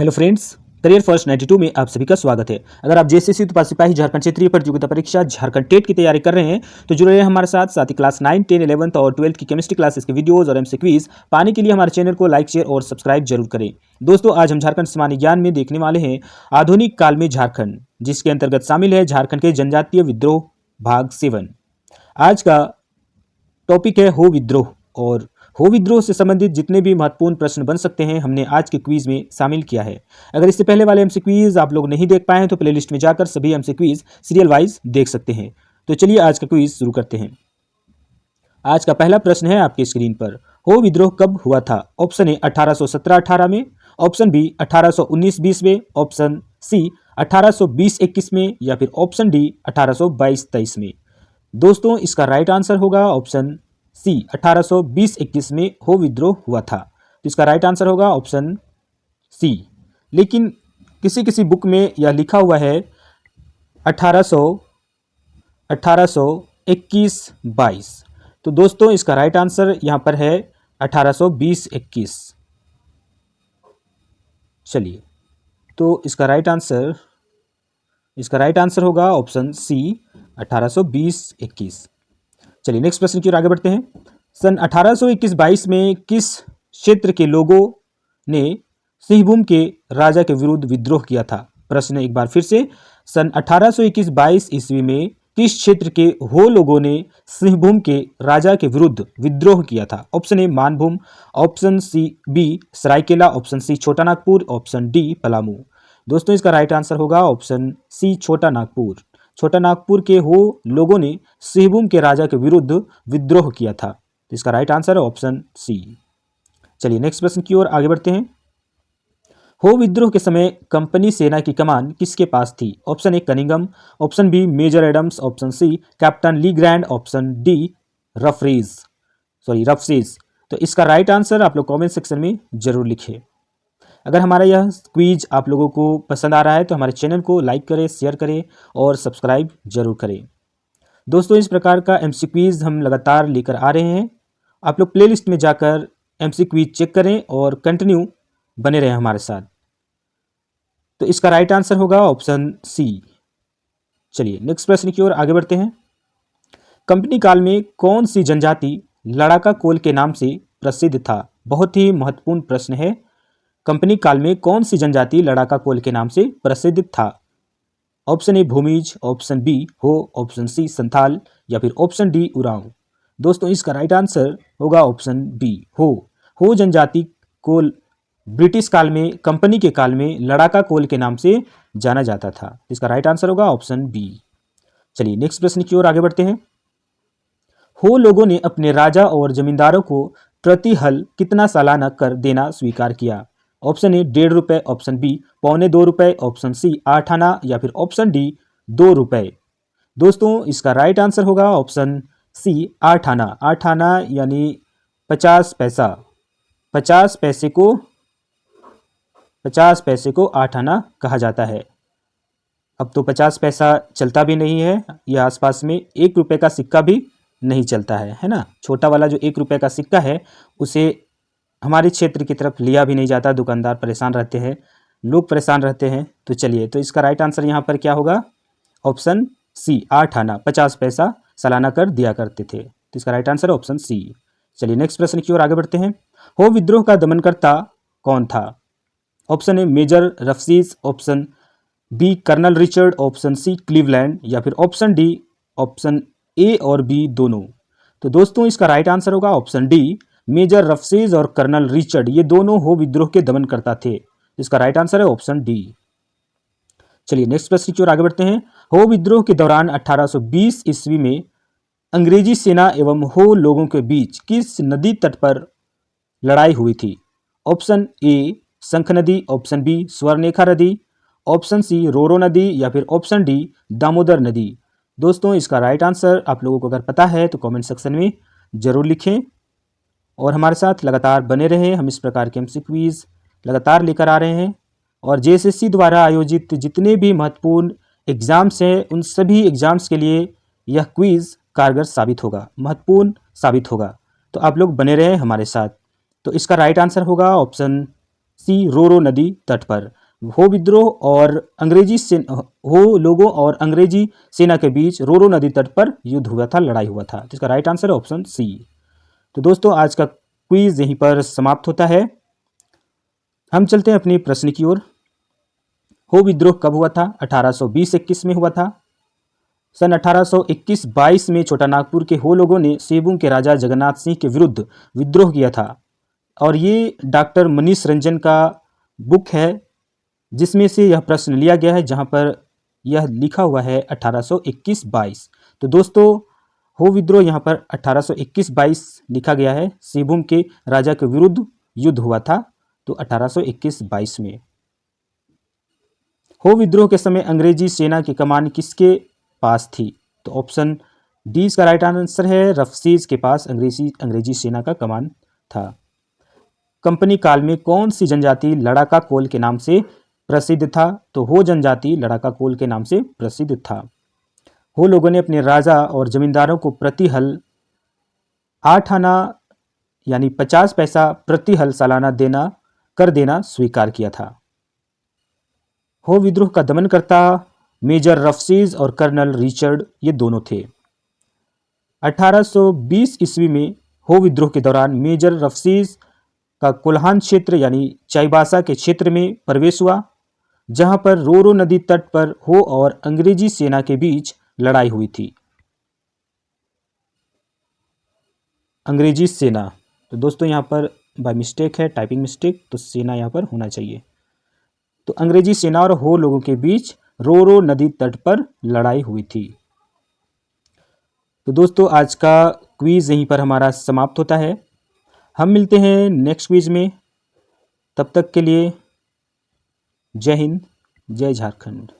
Hello friends, career first 92 में आप सभी का स्वागत है। अगर आप जेएसएससी उत्पाद सिपाही झारखंड क्षेत्रीय प्रतियोगिता परीक्षा झारखंड टेट की तैयारी कर रहे हैं तो जुड़े रहे हमारे साथ ही क्लास 9, 10, 11 और 12 की केमिस्ट्री क्लासेस के वीडियोस और एमसी क्विज पाने के लिए हमारे चैनल को लाइक, शेयर और सब्सक्राइब जरूर करें। दोस्तों, आज हम झारखंड सामान्य ज्ञान में देखने वाले हैं आधुनिक काल में झारखंड, जिसके अंतर्गत शामिल है झारखंड के जनजातीय विद्रोह भाग 7। आज का टॉपिक है हो विद्रोह, और हो विद्रोह से संबंधित जितने भी महत्वपूर्ण प्रश्न बन सकते हैं हमने आज के क्विज में शामिल किया है। अगर इससे पहले वाले एमसी क्विज आप लोग नहीं देख पाए हैं तो प्लेलिस्ट में जाकर सभी एमसी क्विज सीरियल वाइज देख सकते हैं। तो चलिए आज का क्विज शुरू करते हैं। आज का पहला प्रश्न है आपकी स्क्रीन पर। हो विद्रोह कब हुआ था? ऑप्शन ए 1817-18 में, ऑप्शन बी 1819-20 में, ऑप्शन सी 1820-21 में, या फिर ऑप्शन डी 1822-23 में। दोस्तों, इसका राइट आंसर होगा ऑप्शन सी 1820-21 में हो विद्रोह हुआ था। तो इसका राइट आंसर होगा ऑप्शन सी। लेकिन किसी किसी बुक में यह लिखा हुआ है 1821-22। तो दोस्तों, इसका राइट आंसर यहाँ पर है 1820-21। चलिए, तो इसका राइट आंसर होगा ऑप्शन सी 1820-21। चलिए नेक्स्ट प्रश्न की ओर आगे बढ़ते हैं। सन 1821-22 में किस क्षेत्र के लोगों ने सिंहभूम के राजा के विरुद्ध विद्रोह किया था? प्रश्न एक बार फिर से, सन 1821-22 ईस्वी में किस क्षेत्र के हो लोगों ने सिंहभूम के राजा के विरुद्ध विद्रोह किया था? Option A Manbhum, option C B Saraikela, option C Chota Nagpur, option D Palamu. दोस्तों, इसका राइट आंसर होगा ऑप्शन सी छोटा नागपुर। छोटा नागपुर के हो लोगों ने सिंहभूम के राजा के विरुद्ध विद्रोह किया था। तो इसका राइट आंसर है ऑप्शन सी। चलिए नेक्स्ट प्रश्न की ओर आगे बढ़ते हैं। हो विद्रोह के समय कंपनी सेना की कमान किसके पास थी? Option A Cunningham, option B major Adams, option C captain Lee Grand, option D रफसेज। तो इसका राइट आंसर आप लोग कमेंट सेक्शन में जरूर लिखें। अगर हमारा यह क्विज आप लोगों को पसंद आ रहा है तो हमारे चैनल को लाइक करें, शेयर करें और सब्सक्राइब जरूर करें। दोस्तों, इस प्रकार का एमसी क्विज हम लगातार लेकर आ रहे हैं। आप लोग प्लेलिस्ट में जाकर एमसी क्विज चेक करें और कंटिन्यू बने रहें हमारे साथ। तो इसका राइट आंसर होगा ऑप्शन सी। चलिए नेक्स्ट प्रश्न की ओर आगे बढ़ते हैं। कंपनी काल में कौन सी जनजाति लड़ाका कोल के नाम से प्रसिद्ध था? बहुत ही महत्वपूर्ण प्रश्न है। कंपनी काल में कौन सी जनजाति लड़ाका कोल के नाम से प्रसिद्ध था? Option A Bhumij, option B Ho, option C Santhal, या फिर ऑप्शन डी उरांव। दोस्तों, इसका राइट आंसर होगा ऑप्शन बी हो जनजाति कोल ब्रिटिश काल में, कंपनी के काल में लड़ाका कोल के नाम से जाना जाता था। इसका राइट आंसर होगा ऑप्शन बी। चलिए नेक्स्ट प्रश्न की ओर आगे बढ़ते हैं। हो लोगों ने अपने राजा और जमींदारों को प्रति हल कितना सालाना कर देना स्वीकार किया? ऑप्शन ए 1.5 रुपये, ऑप्शन बी 1.25 रुपये, ऑप्शन सी 8 आना, या फिर ऑप्शन डी 2 रुपये। दोस्तों, इसका राइट आंसर होगा ऑप्शन सी 8 आना। 8 आना यानी 50 पैसा। 50 पैसे को 8 आना कहा जाता है। अब तो 50 पैसा चलता भी नहीं है, यह आसपास में 1 रुपये का सिक्का भी नहीं चलता है ना। छोटा वाला जो 1 रुपये का सिक्का है उसे हमारे क्षेत्र की तरफ लिया भी नहीं जाता। दुकानदार परेशान रहते हैं, लोग परेशान रहते हैं। तो चलिए, तो इसका राइट आंसर यहाँ पर क्या होगा? ऑप्शन सी 8 आना, 50 पैसा सालाना कर दिया करते थे। तो इसका राइट आंसर ऑप्शन सी। चलिए नेक्स्ट प्रश्न की ओर आगे बढ़ते हैं। हो विद्रोह का दमनकर्ता कौन था? ऑप्शन ए मेजर रफसीज, option B colonel Richard, option C Cleveland, या फिर ऑप्शन डी ऑप्शन ए और बी दोनों। तो दोस्तों, इसका राइट आंसर होगा ऑप्शन डी मेजर रफसेज और कर्नल रिचर्ड, ये दोनों हो विद्रोह के दमन करता थे। इसका राइट आंसर है ऑप्शन डी। चलिए नेक्स्ट प्रश्न की ओर आगे बढ़ते हैं। हो विद्रोह के दौरान 1820 ईस्वी में अंग्रेजी सेना एवं हो लोगों के बीच किस नदी तट पर लड़ाई हुई थी? ऑप्शन ए शंख नदी, ऑप्शन बी स्वर्णरेखा नदी, ऑप्शन सी रोरो नदी, या फिर ऑप्शन डी दामोदर नदी। दोस्तों, इसका राइट आंसर आप लोगों को अगर पता है तो कमेंट सेक्शन में जरूर लिखें और हमारे साथ लगातार बने रहें। हम इस प्रकार के एमसी क्विज लगातार लेकर आ रहे हैं और जेएसएससी द्वारा आयोजित जितने भी महत्वपूर्ण एग्जाम्स हैं उन सभी एग्जाम्स के लिए यह क्विज कारगर साबित होगा, महत्वपूर्ण साबित होगा। तो आप लोग बने रहें हमारे साथ। तो इसका राइट आंसर होगा ऑप्शन सी रोरो नदी तट पर। हो विद्रोह और अंग्रेजी सेना, हो लोगों और अंग्रेजी सेना के बीच रोरो नदी तट पर युद्ध हुआ था, लड़ाई हुआ था। तो इसका राइट आंसर है ऑप्शन सी। तो दोस्तों आज का क्विज यहीं पर समाप्त होता है। हम चलते हैं अपनी प्रश्न की ओर। हो विद्रोह कब हुआ था? 1820-21 में हुआ था। सन 1821-22 में छोटा नागपुर के हो लोगों ने सेबुंग के राजा जगन्नाथ सिंह के विरुद्ध विद्रोह किया था। और ये डॉक्टर मनीष रंजन का बुक है जिसमें से यह प्रश्न लिया गया है, जहां पर यह लिखा हुआ है 1821-22। तो दोस्तों हो विद्रोह यहाँ पर 1821-22 लिखा गया है। सेबुंग के राजा के विरुद्ध युद्ध हुआ था, तो 1821-22 में। हो विद्रोह के समय अंग्रेजी सेना की कमान किसके पास थी? तो ऑप्शन डी इसका राइट आंसर है, रफसीज के पास अंग्रेजी सेना का कमान था। कंपनी काल में कौन सी जनजाति लड़ाका कोल के नाम से प्रसिद्ध था? तो हो जनजाति लड़ाका कोल के नाम से प्रसिद्ध था। हो लोगों ने अपने राजा और जमींदारों को प्रति हल 8 आना यानी 50 पैसा प्रति हल सालाना कर देना स्वीकार किया था। हो विद्रोह का दमनकर्ता मेजर रफसीज और कर्नल रिचर्ड ये दोनों थे। 1820 ईस्वी में हो विद्रोह के दौरान मेजर रफसीज का कोल्हान क्षेत्र यानी चाईबासा के क्षेत्र में प्रवेश हुआ, जहां पर रोरो नदी तट पर हो और अंग्रेजी सेना के बीच लड़ाई हुई थी। अंग्रेजी सेना, तो दोस्तों यहाँ पर बाय मिस्टेक है, टाइपिंग मिस्टेक, तो सेना यहाँ पर होना चाहिए। तो अंग्रेजी सेना और हो लोगों के बीच रोरो नदी तट पर लड़ाई हुई थी। तो दोस्तों आज का क्विज यहीं पर हमारा समाप्त होता है। हम मिलते हैं नेक्स्ट क्विज में। तब तक के लिए जय हिंद, जय झारखंड।